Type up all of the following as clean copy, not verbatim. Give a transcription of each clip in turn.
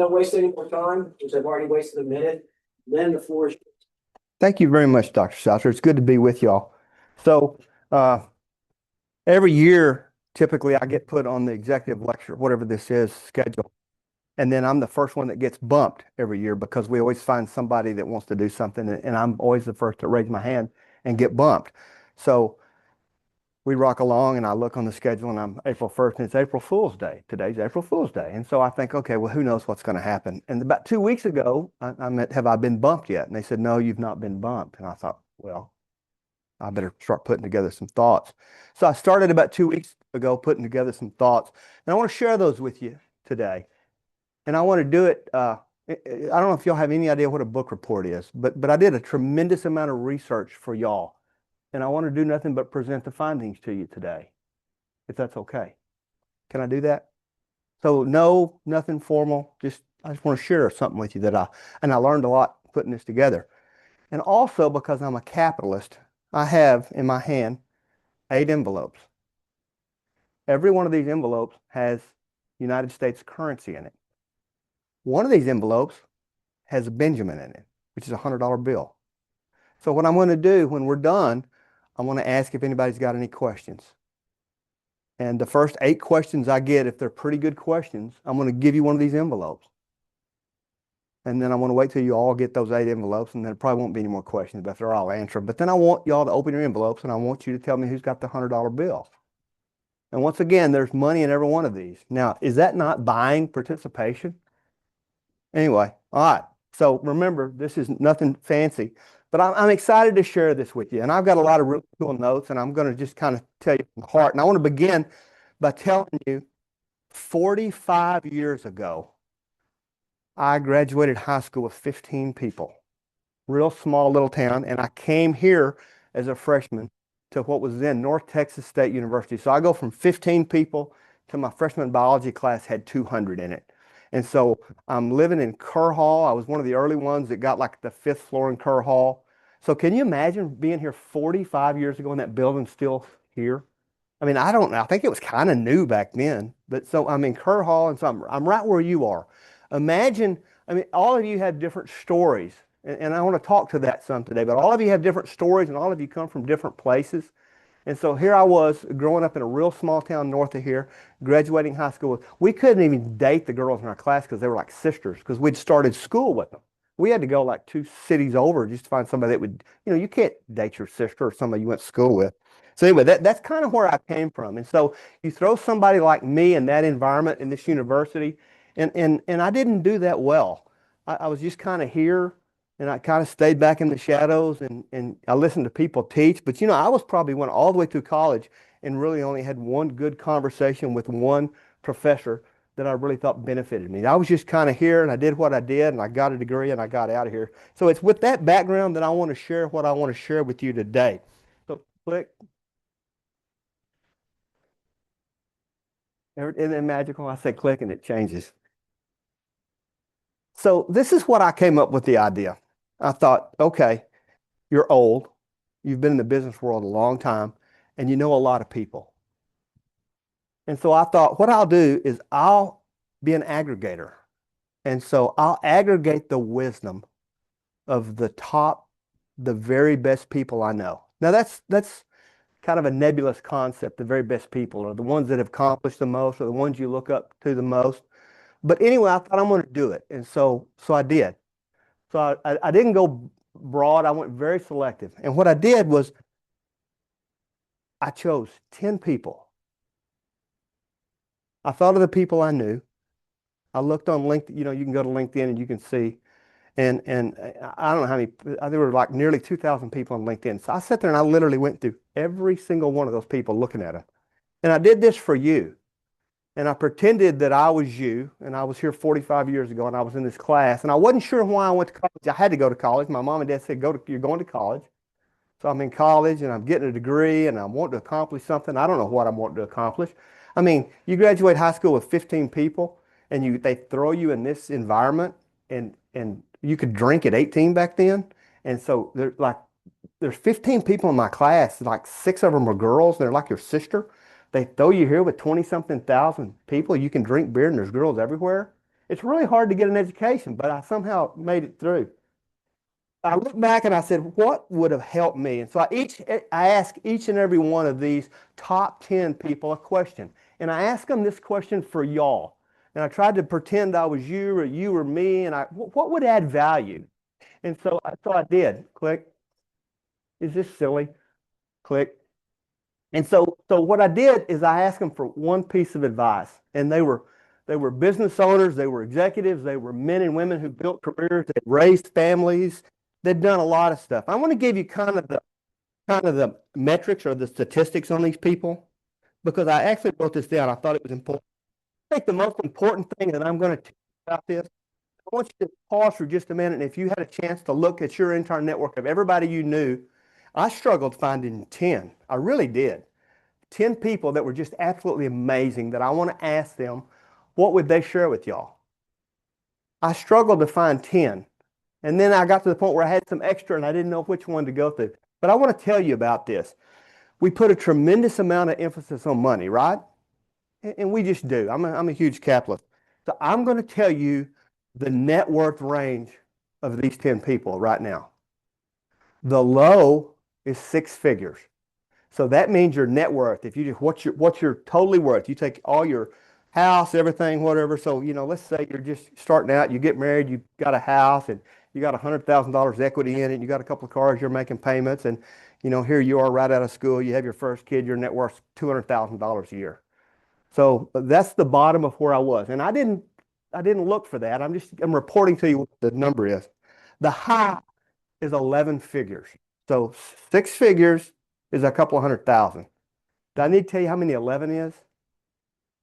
Don't waste any more time, because I've already wasted a minute. Lynn, the floor is. Thank you very much, Dr. Souter. It's good to be with y'all. So, uh, every year, typically, I get put on the executive lecture, whatever this is, schedule. And then I'm the first one that gets bumped every year because we always find somebody that wants to do something, and I'm always the first to raise my hand and get bumped. So we rock along, and I look on the schedule, and I'm April 1st, and it's April Fool's Day. Today's April Fool's Day. And so I think, okay, well, who knows what's going to happen? And about 2 weeks ago, I met, have I been bumped yet? And they said, no, you've not been bumped. And I thought, well, I better start putting together some thoughts. So I started about 2 weeks ago putting together some thoughts, and I want to share those with you today. And I want to do it. I don't know if y'all have any idea what a book report is, but I did a tremendous amount of research for y'all, and I want to do nothing but present the findings to you today, if that's okay. Can I do that? So no, nothing formal. I just want to share something with you and I learned a lot putting this together. And also because I'm a capitalist, I have in my hand 8 envelopes. Every one of these envelopes has United States currency in it. One of these envelopes has a Benjamin in it, which is a $100 bill. So what I'm going to do when we're done, I'm going to ask if anybody's got any questions. And the first 8 questions I get, if they're pretty good questions, I'm going to give you one of these envelopes. And then I'm going to wait till you all get those 8 envelopes, and then it probably won't be any more questions, but if they're all answered. But then I want y'all to open your envelopes, and I want you to tell me who's got the $100 bill. And once again, there's money in every one of these. Now, is that not buying participation? Anyway, all right. So remember, this is nothing fancy, but I'm excited to share this with you. And I've got a lot of really cool notes, and I'm going to just kind of tell you from the heart. And I want to begin by telling you 45 years ago, I graduated high school with 15 people, real small little town. And I came here as a freshman to what was then North Texas State University. So I go from 15 people to my freshman biology class had 200 in it. And so I'm living in Kerr Hall. I was one of the early ones that got like the 5th floor in Kerr Hall. So can you imagine being here 45 years ago and that building's still here? I mean, I don't know. I think it was kind of new back then. But so I'm in Kerr Hall, and so I'm right where you are. Imagine, I mean, all of you have different stories. And I want to talk to that some today, but all of you have different stories, and all of you come from different places. And so here I was growing up in a real small town north of here, graduating high school. We couldn't even date the girls in our class because they were like sisters, because we'd started school with them. We had to go like 2 cities over just to find somebody that would, you can't date your sister or somebody you went to school with. So anyway, that's kind of where I came from. And so you throw somebody like me in that environment in this university, and I didn't do that well. I was just kind of here, and I kind of stayed back in the shadows, and I listened to people teach. But I was probably went all the way through college and really only had one good conversation with one professor that I really thought benefited me. I was just kind of here, and I did what I did, and I got a degree, and I got out of here. So it's with that background that I want to share what I want to share with you today. So click. Isn't it magical? I say click and it changes. So this is what I came up with the idea. I thought, okay, you're old, you've been in the business world a long time, and you know a lot of people. And so I thought what I'll do is I'll be an aggregator. And so I'll aggregate the wisdom of the very best people I know. Now that's kind of a nebulous concept. The very best people are the ones that have accomplished the most, or the ones you look up to the most. But anyway, I thought I'm going to do it. And so I did. So I didn't go broad. I went very selective. And what I did was I chose 10 people. I thought of the people I knew. I looked on LinkedIn. You can go to LinkedIn and you can see. And I don't know how many, there were like nearly 2,000 people on LinkedIn. So I sat there and I literally went through every single one of those people looking at them. And I did this for you. And I pretended that I was you, and I was here 45 years ago, and I was in this class, and I wasn't sure why I went to college. I had to go to college. My mom and dad said, you're going to college. So I'm in college, and I'm getting a degree, and I want to accomplish something. I don't know what I'm wanting to accomplish. I mean, you graduate high school with 15 people, and they throw you in this environment, and you could drink at 18 back then. And so there's 15 people in my class, like 6 of them are girls, and they're like your sister. They throw you here with 20-something thousand people. You can drink beer, and there's girls everywhere. It's really hard to get an education, but I somehow made it through. I look back and I said, what would have helped me? And so I asked each and every one of these top 10 people a question. And I asked them this question for y'all. And I tried to pretend I was you or you or me, and what would add value? And so I did. Click. Is this silly? Click. And so what I did is I asked them for one piece of advice. And they were business owners, they were executives, they were men and women who built careers, they raised families, they'd done a lot of stuff. I want to give you kind of the metrics or the statistics on these people because I actually wrote this down. I thought it was important. I think the most important thing that I'm going to tell you about this, I want you to pause for just a minute. And if you had a chance to look at your entire network of everybody you knew, I struggled finding 10. I really did. 10 people that were just absolutely amazing that I want to ask them, what would they share with y'all? I struggled to find 10. And then I got to the point where I had some extra and I didn't know which one to go through. But I want to tell you about this. We put a tremendous amount of emphasis on money, right? And we just do. I'm a huge capitalist. So I'm going to tell you the net worth range of these 10 people right now. The low is 6 figures. So that means your net worth. If you just what's your totally worth, you take all your house, everything, whatever. So, let's say you're just starting out, you get married, you got a house and you got $100,000 equity in it, you got a couple of cars, you're making payments, and here you are right out of school, you have your first kid, your net worth's $200,000 a year. So that's the bottom of where I was. And I didn't look for that. I'm reporting to you what the number is. The high is 11 figures. So 6 figures is a couple of 100,000. Do I need to tell you how many 11 is?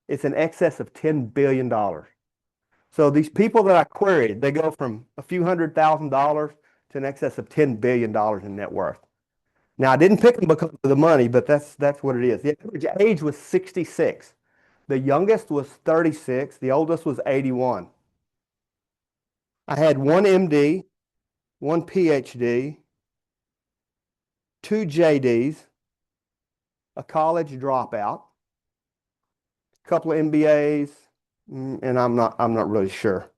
It's in excess of $10 billion. So these people that I queried, they go from a few $100,000 to an excess of $10 billion in net worth. Now, I didn't pick them because of the money, but that's what it is. The average age was 66. The youngest was 36. The oldest was 81. I had one MD, one PhD, two JDs, a college dropout, a couple of MBAs, and I'm not really sure.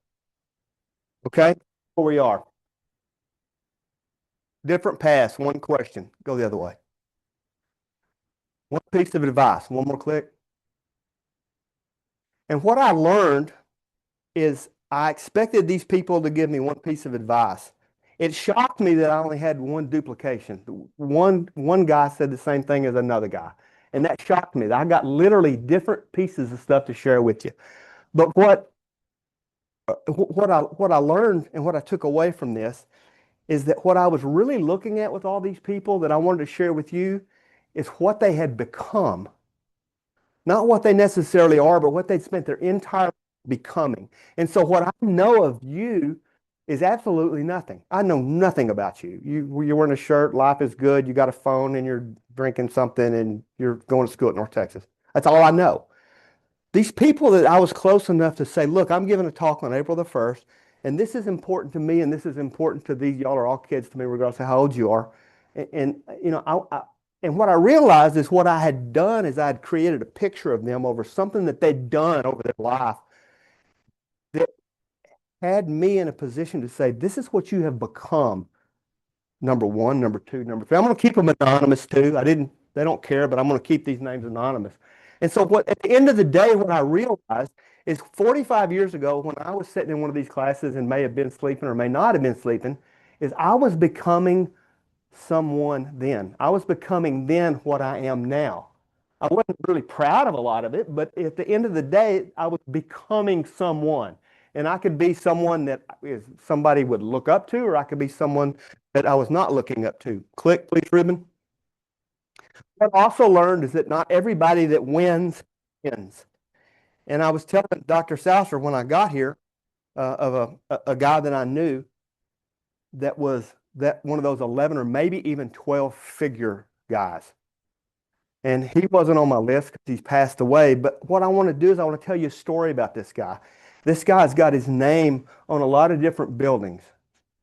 Okay, where we are. Different paths, one question. Go the other way. One piece of advice, one more click. And what I learned is I expected these people to give me one piece of advice. It shocked me that I only had one duplication. One guy said the same thing as another guy. And that shocked me. I got literally different pieces of stuff to share with you. But what I learned and what I took away from this is that what I was really looking at with all these people that I wanted to share with you is what they had become. Not what they necessarily are, but what they'd spent their entire life becoming. And so what I know of you is absolutely nothing. I know nothing about you. You're wearing a shirt, life is good, you got a phone, and you're drinking something, and you're going to school at North Texas. That's all I know. These people that I was close enough to say, look, I'm giving a talk on April the 1st, and this is important to me, and this is important to these, y'all are all kids to me, regardless of how old you are. And what I realized is what I had done is I had created a picture of them over something that they'd done over their life that had me in a position to say, this is what you have become. Number one, number two, number three. I'm going to keep them anonymous too. They don't care, but I'm going to keep these names anonymous. And so at the end of the day, what I realized is 45 years ago, when I was sitting in one of these classes and may have been sleeping or may not have been sleeping, is I was becoming someone then. I was becoming then what I am now. I wasn't really proud of a lot of it, but at the end of the day, I was becoming someone. And I could be someone that somebody would look up to, or I could be someone that I was not looking up to. Click, please, Ruben. What I also learned is that not everybody that wins. And I was telling Dr. Souser when I got here of a guy that I knew that was one of those 11 or maybe even 12-figure guys. And he wasn't on my list because he's passed away. But what I want to do is I want to tell you a story about this guy. This guy's got his name on a lot of different buildings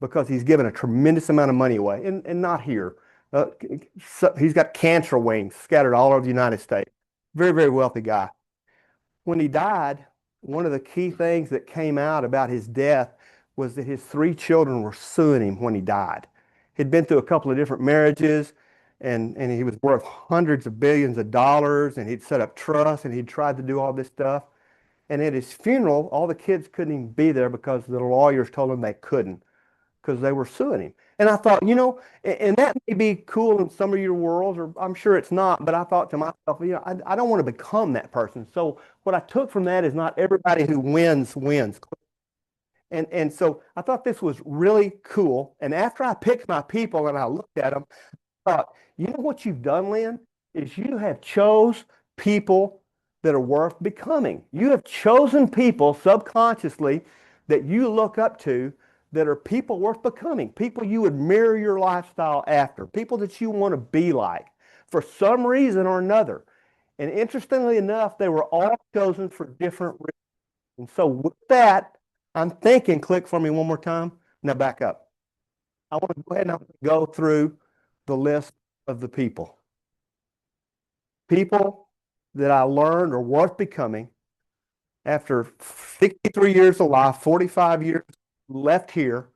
because he's given a tremendous amount of money away, and not here. So he's got cancer wings scattered all over the United States. Very, very wealthy guy. When he died, one of the key things that came out about his death was that his three children were suing him when he died. He'd been through a couple of different marriages and he was worth hundreds of billions of dollars and he'd set up trusts and he'd tried to do all this stuff. And at his funeral, all the kids couldn't even be there because the lawyers told them they couldn't because they were suing him. And I thought, and that may be cool in some of your worlds, or I'm sure it's not, but I thought to myself, I don't want to become that person. So what I took from that is not everybody who wins wins. And so I thought this was really cool. And after I picked my people and I looked at them, I thought, you know what you've done, Lynn, is you have chose people that are worth becoming. You have chosen people subconsciously that you look up to that are people worth becoming, people you would mirror your lifestyle after, people that you want to be like for some reason or another. And interestingly enough, they were all chosen for different reasons. And so with that, I'm thinking, click for me one more time. Now back up. I want to go ahead and go through the list of the people. People that I learned are worth becoming after 63 years of life, 45 years left here,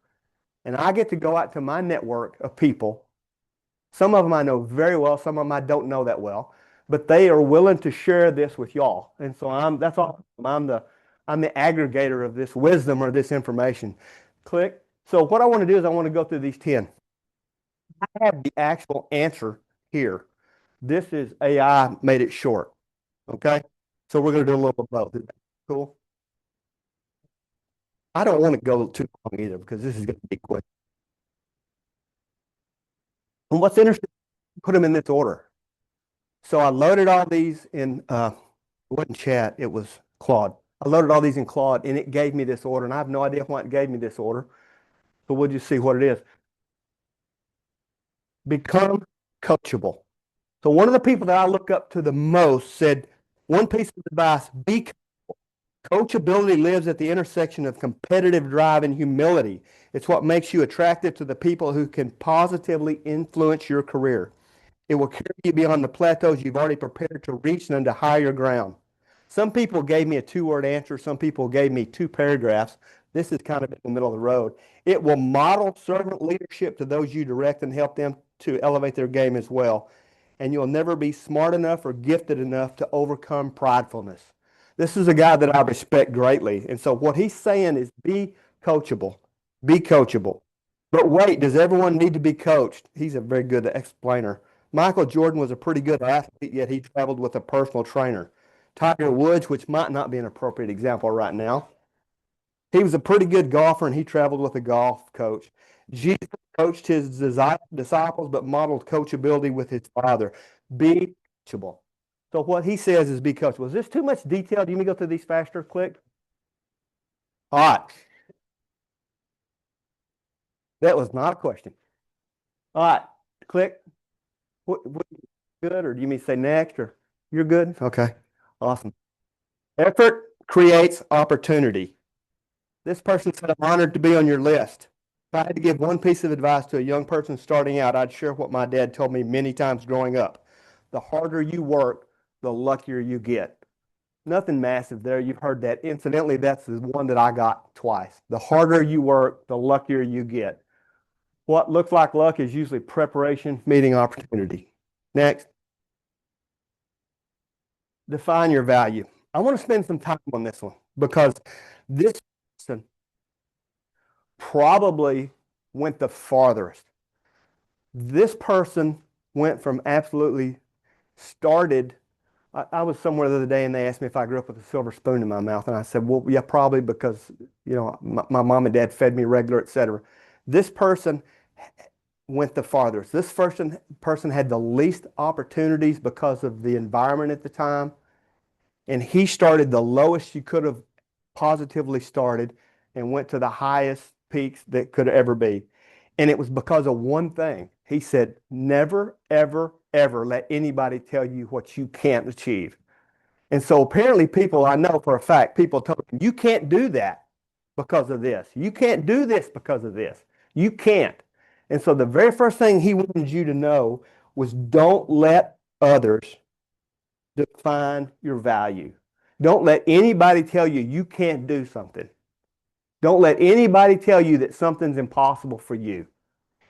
and I get to go out to my network of people. Some of them I know very well, some of them I don't know that well, but they are willing to share this with y'all. And so that's all. I'm the aggregator of this wisdom or this information. Click. So what I want to do is I want to go through these 10. I have the actual answer here. This is AI made it short. Okay. So we're going to do a little of both. Is that cool? I don't want to go too long either because this is going to be quick. And what's interesting, put them in this order. So I loaded all these in, it wasn't chat, it was Claude. I loaded all these in Claude and it gave me this order and I have no idea why it gave me this order, but we'll just see what it is. Become coachable. So one of the people that I look up to the most said, one piece of advice, be coachability lives at the intersection of competitive drive and humility. It's what makes you attractive to the people who can positively influence your career. It will carry you beyond the plateaus you've already prepared to reach and to higher ground. Some people gave me a 2-word answer. Some people gave me 2 paragraphs. This is kind of in the middle of the road. It will model servant leadership to those you direct and help them to elevate their game as well. And you'll never be smart enough or gifted enough to overcome pridefulness. This is a guy that I respect greatly. And so what he's saying is be coachable. Be coachable. But wait, does everyone need to be coached? He's a very good explainer. Michael Jordan was a pretty good athlete, yet he traveled with a personal trainer. Tiger Woods, which might not be an appropriate example right now, he was a pretty good golfer and he traveled with a golf coach. Jesus coached his disciples, but modeled coachability with his father. Be coachable. So what he says is be coachable. Is this too much detail? Do you want me to go through these faster? Click. All right. That was not a question. All right. Click. What good, or do you mean to say next, or you're good? Okay. Awesome. Effort creates opportunity. This person said, I'm honored to be on your list. If I had to give one piece of advice to a young person starting out, I'd share what my dad told me many times growing up. The harder you work, the luckier you get. Nothing massive there. You've heard that. Incidentally, that's the one that I got twice. The harder you work, the luckier you get. What looks like luck is usually preparation meeting opportunity. Next. Define your value. I want to spend some time on this one because this person probably went the farthest. This person went from absolutely started. I was somewhere the other day and they asked me if I grew up with a silver spoon in my mouth. And I said, well, yeah, probably because, my mom and dad fed me regular, etc. This person went the farthest. This person had the least opportunities because of the environment at the time. And he started the lowest you could have positively started and went to the highest peaks that could ever be. And it was because of one thing. He said, never, ever, ever let anybody tell you what you can't achieve. And so apparently people, I know for a fact, people told him, you can't do that because of this. You can't do this because of this. You can't. And so the very first thing he wanted you to know was don't let others define your value. Don't let anybody tell you you can't do something. Don't let anybody tell you that something's impossible for you.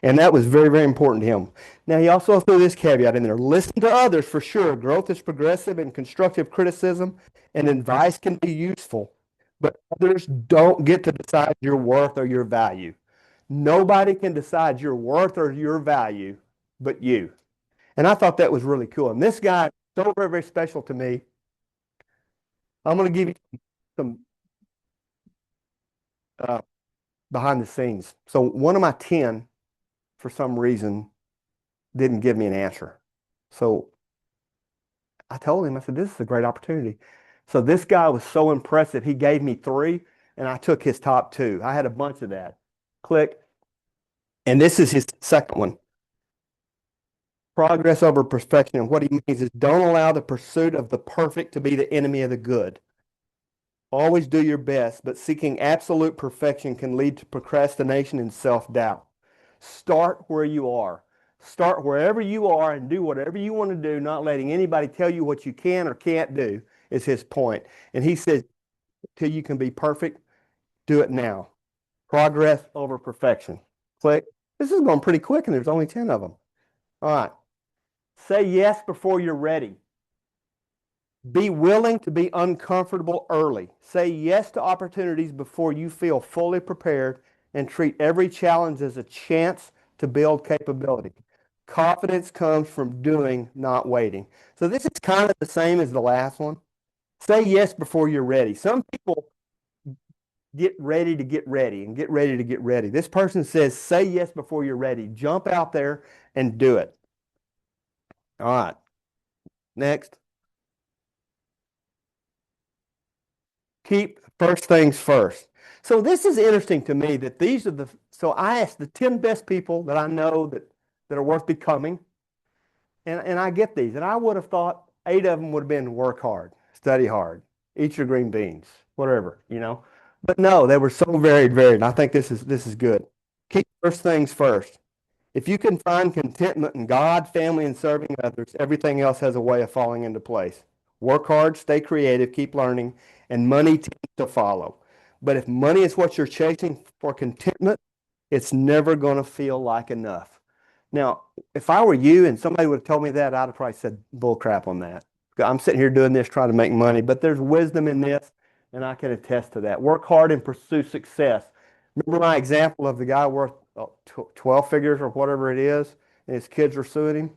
And that was very, very important to him. Now, he also threw this caveat in there. Listen to others for sure. Growth is progressive and constructive criticism and advice can be useful, but others don't get to decide your worth or your value. Nobody can decide your worth or your value but you. And I thought that was really cool. And this guy, so very, very special to me. I'm going to give you some uh, behind the scenes. So one of my 10, for some reason, didn't give me an answer. So I told him, I said, this is a great opportunity. So this guy was so impressive. He gave me 3 and I took his top 2. I had a bunch of that. Click. And this is his second one. Progress over perfection. And what he means is don't allow the pursuit of the perfect to be the enemy of the good. Always do your best, but seeking absolute perfection can lead to procrastination and self-doubt. Start where you are. Start wherever you are and do whatever you want to do, not letting anybody tell you what you can or can't do, is his point. And he says, till you can be perfect, do it now. Progress over perfection. Click. This is going pretty quick, and there's only 10 of them. All right. Say yes before you're ready. Be willing to be uncomfortable early. Say yes to opportunities before you feel fully prepared and treat every challenge as a chance to build capability. Confidence comes from doing, not waiting. So this is kind of the same as the last one. Say yes before you're ready. Some people get ready to get ready and get ready to get ready. This person says, say yes before you're ready. Jump out there and do it. All right. Next. Keep first things first. So this is interesting to me that these are so I asked the 10 best people that I know that are worth becoming. And I get these. And I would have thought 8 of them would have been work hard, study hard, eat your green beans, whatever. But no, they were so varied. And I think this is good. Keep first things first. If you can find contentment in God, family, and serving others, everything else has a way of falling into place. Work hard, stay creative, keep learning, and money tends to follow. But if money is what you're chasing for contentment, it's never going to feel like enough. Now, if I were you and somebody would have told me that, I'd have probably said bull crap on that. I'm sitting here doing this trying to make money, but there's wisdom in this, and I can attest to that. Work hard and pursue success. Remember my example of the guy worth 12 figures or whatever it is, and his kids are suing him?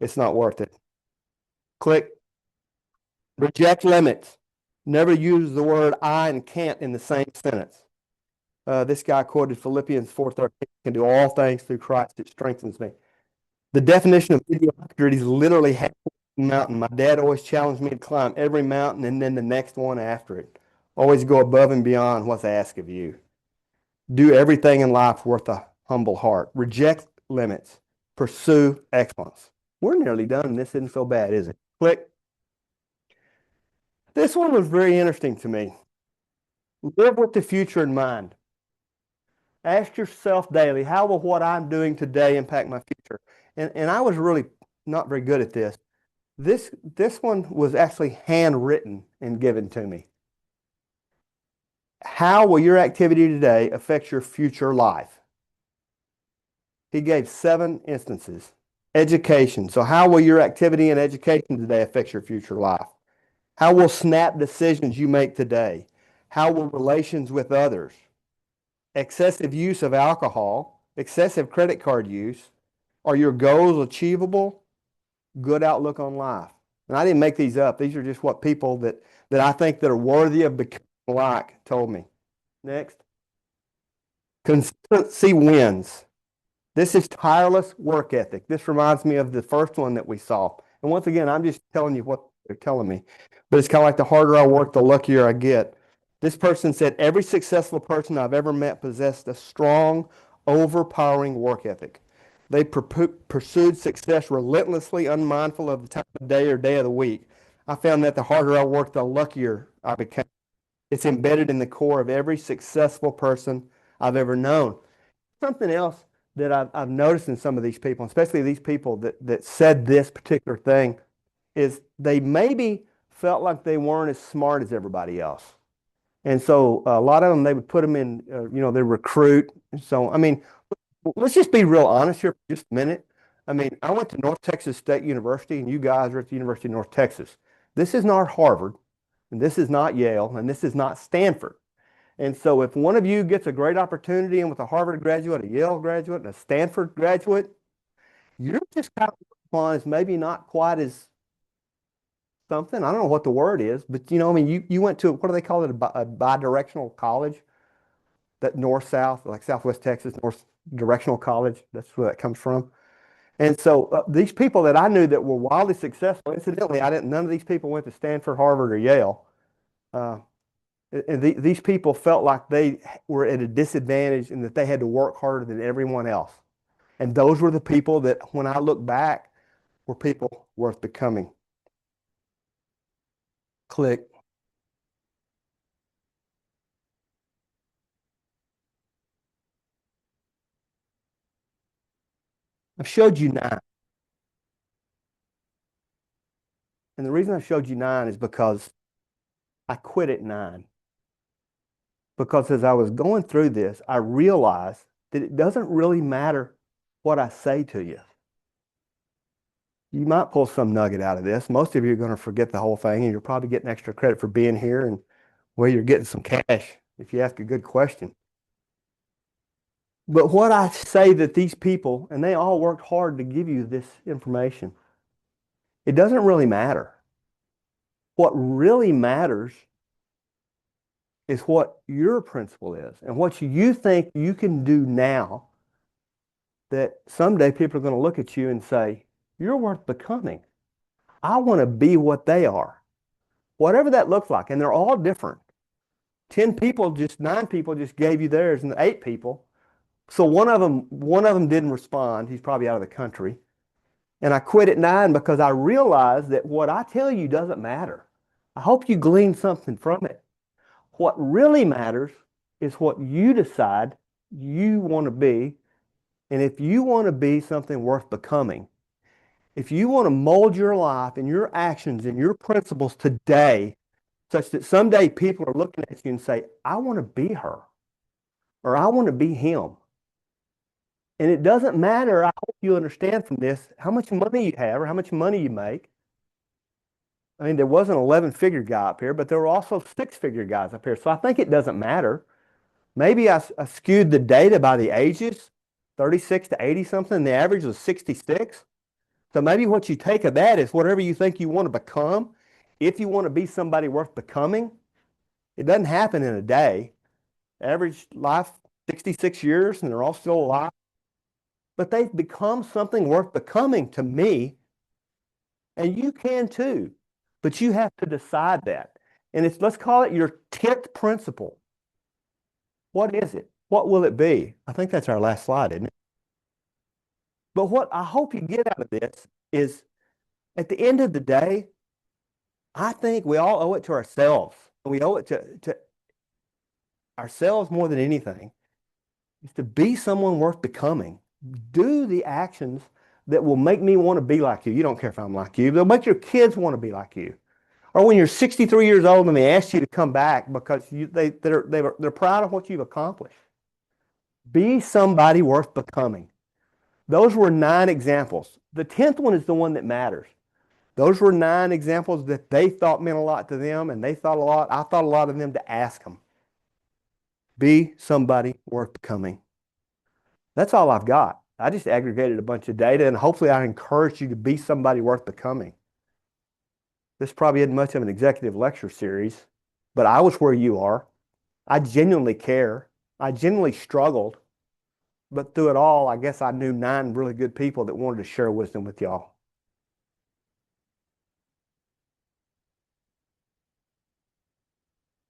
It's not worth it. Click. Reject limits. Never use the word I and can't in the same sentence. This guy quoted Philippians 4:13, can do all things through Christ that strengthens me. The definition of mediocrity is literally half the mountain. My dad always challenged me to climb every mountain and then the next one after it. Always go above and beyond what's asked of you. Do everything in life worth a humble heart. Reject limits. Pursue excellence. We're nearly done. This isn't so bad, is it? Click. This one was very interesting to me. Live with the future in mind. Ask yourself daily, how will what I'm doing today impact my future? And I was really not very good at this. This one was actually handwritten and given to me. How will your activity today affect your future life? He gave 7 instances. Education. So how will your activity in education today affect your future life? How will snap decisions you make today? How will relations with others? Excessive use of alcohol, excessive credit card use. Are your goals achievable? Good outlook on life. And I didn't make these up. These are just what people that I think that are worthy of becoming like told me. Next. Consistency wins. This is tireless work ethic. This reminds me of the first one that we saw. And once again, I'm just telling you what they're telling me. But it's kind of like the harder I work, the luckier I get. This person said, every successful person I've ever met possessed a strong, overpowering work ethic. They pursued success relentlessly, unmindful of the time of day or day of the week. I found that the harder I worked, the luckier I became. It's embedded in the core of every successful person I've ever known. Something else that I've noticed in some of these people, especially these people that said this particular thing, is they maybe felt like they weren't as smart as everybody else. And so a lot of them, they would put them in, they recruit. So, I mean, let's just be real honest here for just a minute. I mean, I went to North Texas State University, and you guys are at the University of North Texas. This is not Harvard, and this is not Yale, and this is not Stanford. And so if one of you gets a great opportunity and with a Harvard graduate, a Yale graduate, and a Stanford graduate, you're just kind of looked upon as maybe not quite as something. I don't know what the word is, but I mean, you went to, what do they call it, a bi-directional college? That north-south, like Southwest Texas, north directional college. That's where that comes from. And so these people that I knew that were wildly successful, incidentally, none of these people went to Stanford, Harvard, or Yale. Uh, and these people felt like they were at a disadvantage and that they had to work harder than everyone else. And those were the people that, when I look back, were people worth becoming. Click. I've showed you 9. And the reason I showed you 9 is because I quit at 9. Because as I was going through this, I realized that it doesn't really matter what I say to you. You might pull some nugget out of this. Most of you are going to forget the whole thing, and you're probably getting extra credit for being here, and well, you're getting some cash if you ask a good question. But what I say that these people, and they all worked hard to give you this information, it doesn't really matter. What really matters is what your principle is and what you think you can do now that someday people are going to look at you and say, you're worth becoming. I want to be what they are. Whatever that looks like. And they're all different. 9 people just gave you theirs, and 8 people. So one of them didn't respond. He's probably out of the country. And I quit at 9 because I realized that what I tell you doesn't matter. I hope you glean something from it. What really matters is what you decide you want to be. And if you want to be something worth becoming, if you want to mold your life and your actions and your principles today, such that someday people are looking at you and say, I want to be her, or I want to be him. And it doesn't matter, I hope you understand from this, how much money you have or how much money you make. I mean, there was an 11-figure guy up here, but there were also 6-figure guys up here. So I think it doesn't matter. Maybe I skewed the data by the ages, 36 to 80 something. The average was 66. So maybe what you take of that is whatever you think you want to become. If you want to be somebody worth becoming, it doesn't happen in a day. Average life, 66 years, and they're all still alive. But they've become something worth becoming to me, and you can too. But you have to decide that. And let's call it your 10th principle. What is it? What will it be? I think that's our last slide, isn't it? But what I hope you get out of this is, at the end of the day, I think we all owe it to ourselves. We owe it to ourselves more than anything, is to be someone worth becoming. Do the actions that will make me want to be like you. You don't care if I'm like you. They'll make your kids want to be like you. Or when you're 63 years old and they ask you to come back because they're proud of what you've accomplished. Be somebody worth becoming. Those were 9 examples. The 10th one is the one that matters. Those were 9 examples that they thought meant a lot to them, and I thought a lot of them to ask them. Be somebody worth becoming. That's all I've got. I just aggregated a bunch of data, and hopefully I encourage you to be somebody worth becoming. This probably isn't much of an executive lecture series, but I was where you are. I genuinely care. I genuinely struggled. But through it all, I guess I knew 9 really good people that wanted to share wisdom with y'all.